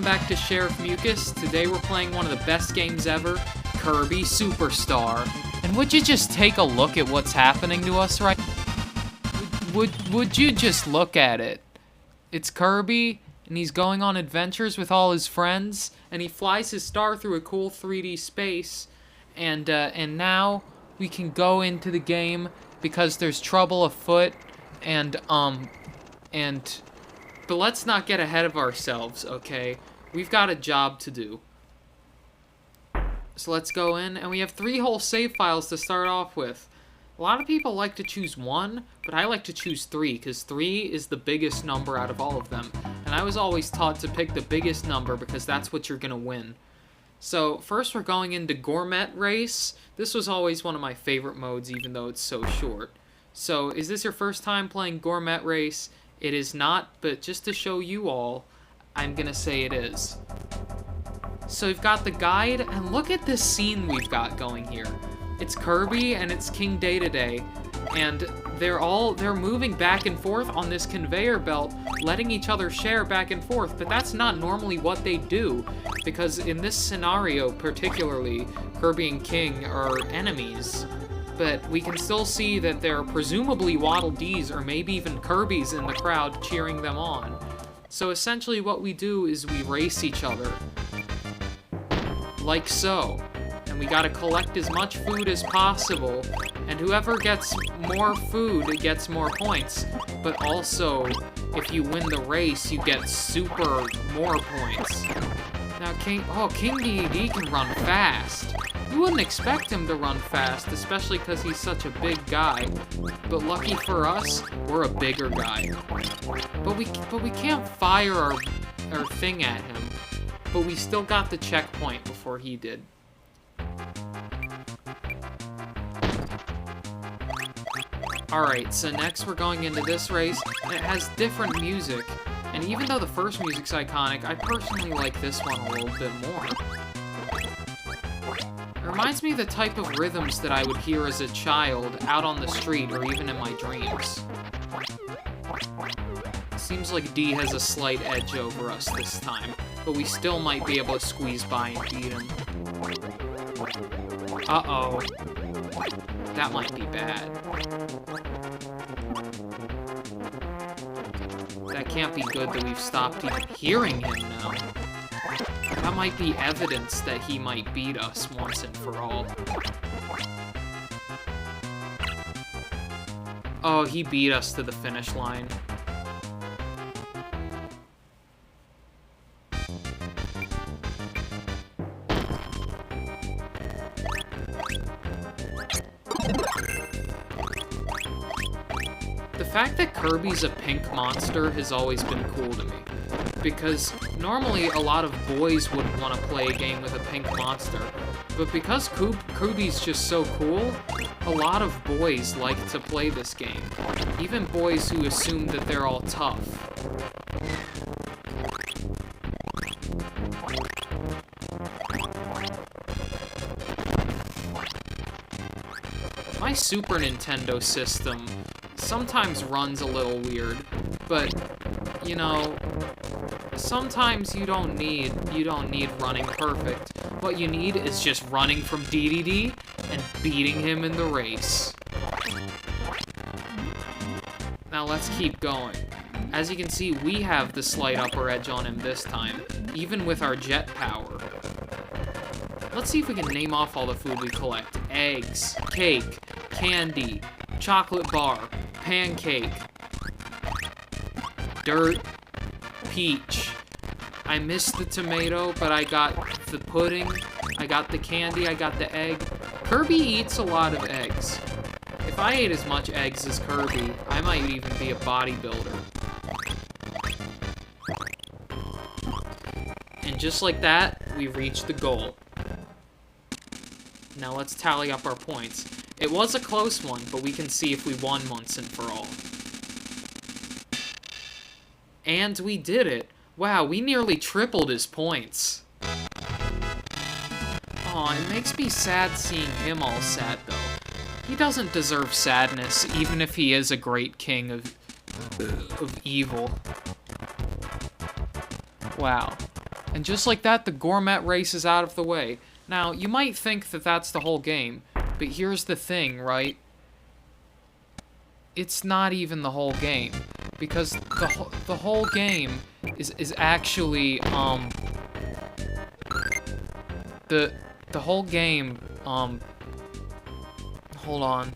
back to SheriffMucus. Today we're playing one of the best games ever, Kirby Suoer Star. And would you just take a look at what's happening to us right now? Would you just look at it? It's Kirby, and he's going on adventures with all his friends, and he flies his star through a cool 3D space, and now we can go into the game because there's trouble afoot, but let's not get ahead of ourselves, okay? We've got a job to do. So let's go in, and we have 3 whole save files to start off with. A lot of people like to choose 1, but I like to choose 3, because 3 is the biggest number out of all of them. And I was always taught to pick the biggest number because that's what you're gonna win. So first we're going into Gourmet Race. This was always one of my favorite modes, even though it's so short. So is this your first time playing Gourmet Race? It is not, but just to show you all, I'm gonna say it is. So we've got the guide, and look at this scene we've got going here. It's Kirby and it's King Dedede, and they're moving back and forth on this conveyor belt, letting each other share back and forth, but that's not normally what they do, because in this scenario particularly, Kirby and King are enemies. But we can still see that there are presumably Waddle Dees or maybe even Kirby's in the crowd cheering them on. So essentially what we do is we race each other. Like so. And we gotta collect as much food as possible. And whoever gets more food gets more points. But also, if you win the race, you get super more points. Now King Dedede can run fast. You wouldn't expect him to run fast, especially because he's such a big guy. But lucky for us, we're a bigger guy. But we can't fire our thing at him. But we still got the checkpoint before he did. Alright, so next we're going into this race, and it has different music. And even though the first music's iconic, I personally like this one a little bit more. It reminds me of the type of rhythms that I would hear as a child out on the street or even in my dreams. Seems like D has a slight edge over us this time, but we still might be able to squeeze by and beat him. Uh-oh. That might be bad. That can't be good that we've stopped even hearing him now. That might be evidence that he might beat us once and for all. Oh, he beat us to the finish line. The fact that Kirby's a pink monster has always been cool to me. Because normally a lot of boys wouldn't want to play a game with a pink monster. But because Kirby's just so cool, a lot of boys like to play this game. Even boys who assume that they're all tough. My Super Nintendo system sometimes runs a little weird, but, you know, sometimes you don't need running perfect. What you need is just running from Dedede and beating him in the race. Now let's keep going. As you can see, we have the slight upper edge on him this time, even with our jet power. Let's see if we can name off all the food we collect. Eggs, cake, candy, chocolate bar, pancake, dirt, peach. I missed the tomato, but I got the pudding, I got the candy, I got the egg. Kirby eats a lot of eggs. If I ate as much eggs as Kirby, I might even be a bodybuilder. And just like that, we reached the goal. Now let's tally up our points. It was a close one, but we can see if we won once and for all. And we did it. Wow, we nearly tripled his points. Aw, it makes me sad seeing him all sad, though. He doesn't deserve sadness, even if he is a great king of evil. Wow. And just like that, the Gourmet Race is out of the way. Now, you might think that that's the whole game, but here's the thing, right? It's not even the whole game, because the whole game is actually the whole game hold on.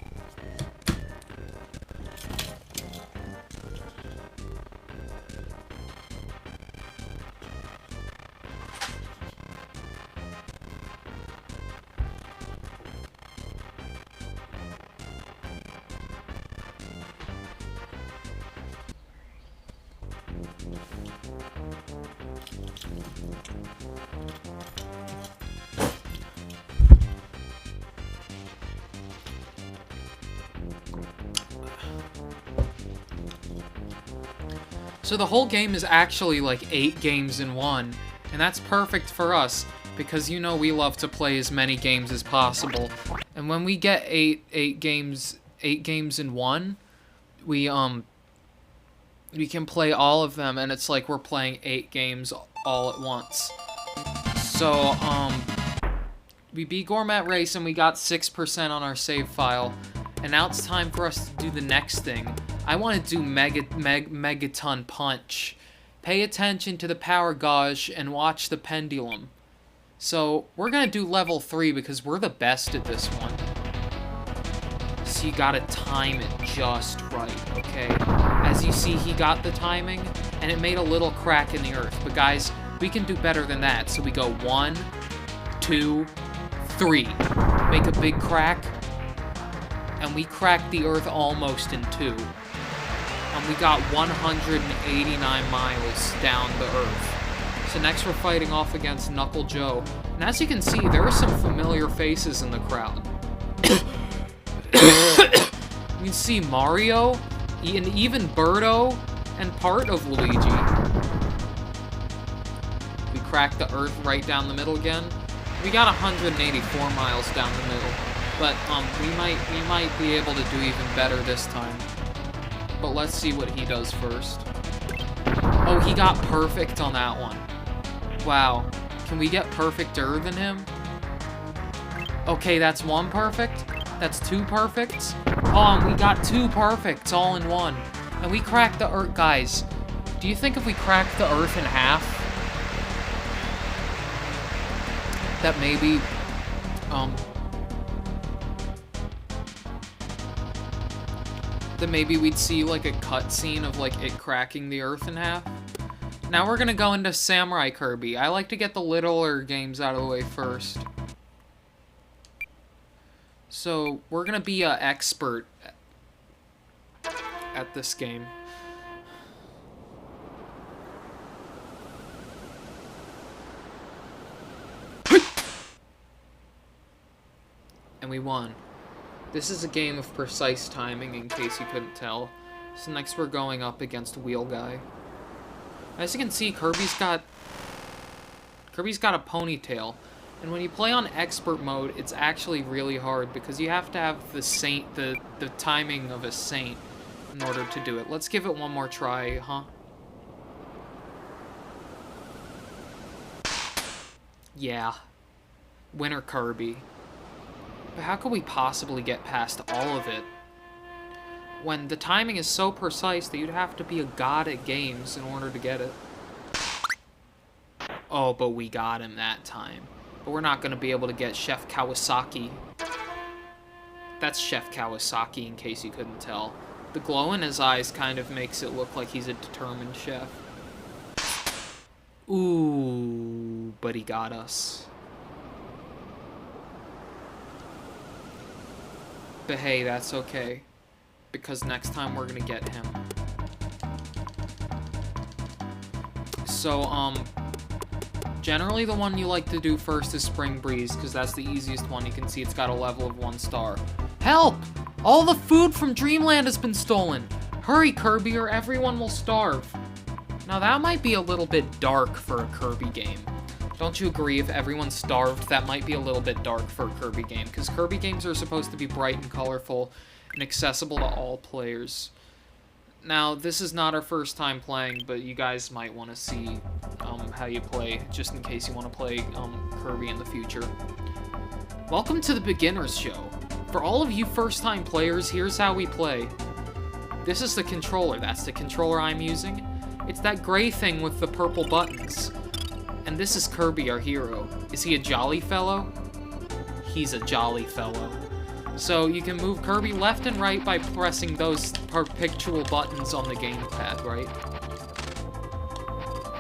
So the whole game is actually like 8 games in one, and that's perfect for us, because you know we love to play as many games as possible. And when we get 8 games in one, we can play all of them, and it's like we're playing 8 games all at once. So we beat Gourmet Race and we got 6% on our save file. And now it's time for us to do the next thing. I want to do Megaton Punch. Pay attention to the power gauge and watch the pendulum. So we're going to do level 3 because we're the best at this one. So you got to time it just right, okay? As you see, he got the timing and it made a little crack in the earth. But guys, we can do better than that. So we go 1, 2, 3. Make a big crack. And we cracked the earth almost in 2. And we got 189 miles down the earth. So next we're fighting off against Knuckle Joe. And as you can see, there are some familiar faces in the crowd. You can see Mario, and even Birdo, and part of Luigi. We cracked the earth right down the middle again. We got 184 miles down the middle. But we might be able to do even better this time. But let's see what he does first. Oh, he got perfect on that one. Wow. Can we get perfecter than him? Okay, that's 1 perfect. That's 2 perfects. Oh, and we got 2 perfects all in one. And we cracked the earth. Guys, do you think if we cracked the earth in half, that maybe, that maybe we'd see like a cutscene of like it cracking the earth in half? Now we're gonna go into Samurai Kirby. I like to get the littler games out of the way first. So we're gonna be an expert at this game. And we won. This is a game of precise timing, in case you couldn't tell. So next we're going up against Wheel Guy. As you can see, Kirby's got a ponytail. And when you play on expert mode, it's actually really hard because you have to have the timing of a saint in order to do it. Let's give it one more try, huh? Yeah. Winner Kirby. But how could we possibly get past all of it when the timing is so precise that you'd have to be a god at games in order to get it? Oh, but we got him that time. But we're not going to be able to get Chef Kawasaki. That's Chef Kawasaki, in case you couldn't tell. The glow in his eyes kind of makes it look like he's a determined chef. Ooh, but he got us. But hey, that's okay, because next time we're gonna get him. So, generally the one you like to do first is Spring Breeze, because that's the easiest one. You can see it's got a level of 1 star. Help! All the food from Dreamland has been stolen! Hurry, Kirby, or everyone will starve. Now that might be a little bit dark for a Kirby game. Don't you agree? If everyone's starved, that might be a little bit dark for a Kirby game, because Kirby games are supposed to be bright and colorful and accessible to all players. Now, this is not our first time playing, but you guys might want to see how you play, just in case you want to play Kirby in the future. Welcome to the Beginner's Show. For all of you first-time players, here's how we play. This is the controller. That's the controller I'm using. It's that gray thing with the purple buttons. And this is Kirby, our hero. Is he a jolly fellow? He's a jolly fellow. So you can move Kirby left and right by pressing those pictorial buttons on the gamepad, right?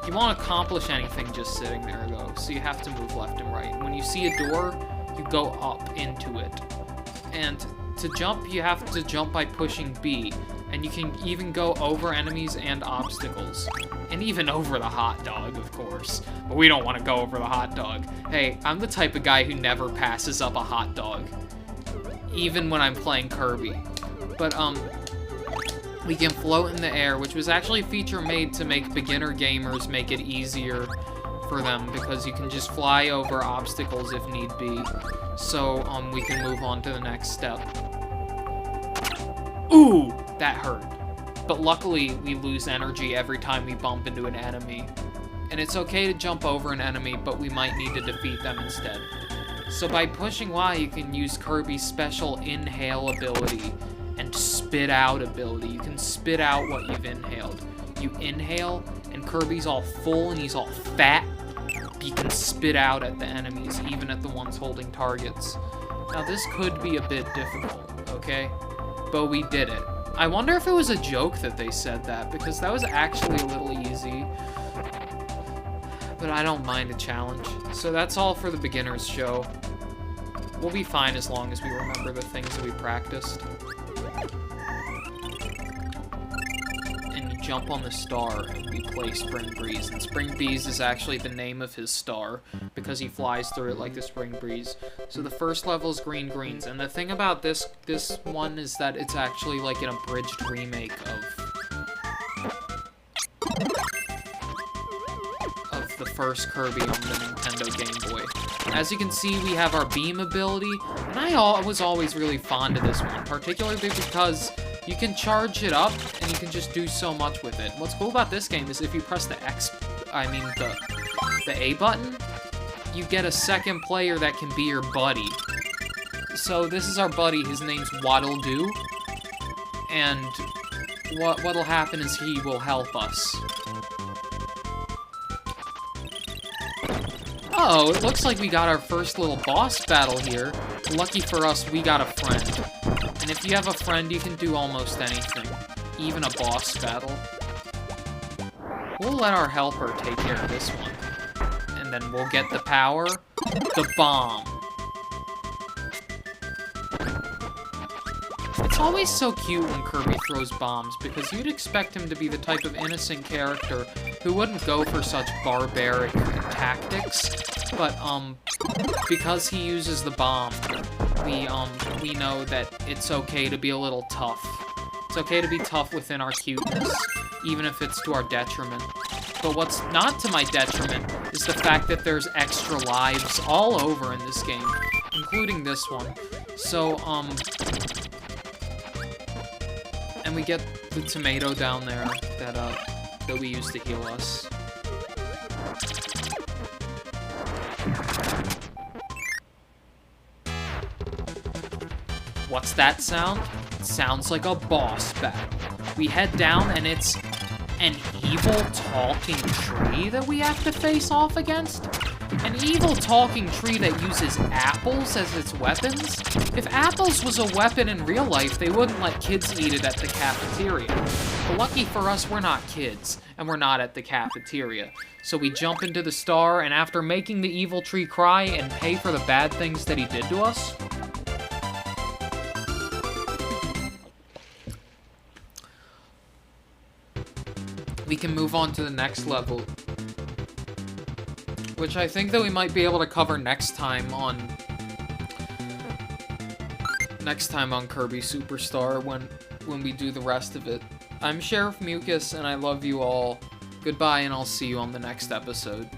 You won't accomplish anything just sitting there, though, so you have to move left and right. When you see a door, you go up into it. And to jump, you have to jump by pushing B. And you can even go over enemies and obstacles. And even over the hot dog, of course. But we don't want to go over the hot dog. Hey, I'm the type of guy who never passes up a hot dog. Even when I'm playing Kirby. But, we can float in the air, which was actually a feature made to make beginner gamers make it easier for them, because you can just fly over obstacles if need be. So, we can move on to the next step. Ooh! That hurt. But luckily, we lose energy every time we bump into an enemy. And it's okay to jump over an enemy, but we might need to defeat them instead. So by pushing Y, you can use Kirby's special inhale ability and spit out ability. You can spit out what you've inhaled. You inhale, and Kirby's all full and he's all fat. You can spit out at the enemies, even at the ones holding targets. Now this could be a bit difficult, okay? But we did it. I wonder if it was a joke that they said that, because that was actually a little easy. But I don't mind a challenge. So that's all for the Beginner's Show. We'll be fine as long as we remember the things that we practiced. And you jump on the star and we play Spring Breeze. And Spring Breeze is actually the name of his star, because he flies through it like the Spring Breeze. So the first level is Green Greens, and the thing about this one is that it's actually like an abridged remake of the first Kirby on the Nintendo Game Boy. As you can see, we have our beam ability, and I was always really fond of this one, particularly because you can charge it up and you can just do so much with it. What's cool about this game is if you press the A button, you get a second player that can be your buddy. So this is our buddy, his name's Waddle Doo, and what'll happen is he will help us. Oh, it looks like we got our first little boss battle here. Lucky for us, we got a friend. And if you have a friend, you can do almost anything, even a boss battle. We'll let our helper take care of this one. And then we'll get the power, the bomb. It's always so cute when Kirby throws bombs, because you'd expect him to be the type of innocent character who wouldn't go for such barbaric tactics, but, because he uses the bomb, we know that it's okay to be a little tough. It's okay to be tough within our cuteness, even if it's to our detriment. But what's not to my detriment is the fact that there's extra lives all over in this game, including this one. So, and we get the tomato down there that we use to heal us. What's that sound? It sounds like a boss battle. We head down and it's an evil talking tree that we have to face off against? An evil talking tree that uses apples as its weapons? If apples was a weapon in real life, they wouldn't let kids eat it at the cafeteria. But lucky for us, we're not kids, and we're not at the cafeteria. So we jump into the star, and after making the evil tree cry and pay for the bad things that he did to us, we can move on to the next level, which I think that we might be able to cover next time on Kirby Suoer Star when we do the rest of it. I'm SheriffMucus, and I love you all. Goodbye, and I'll see you on the next episode.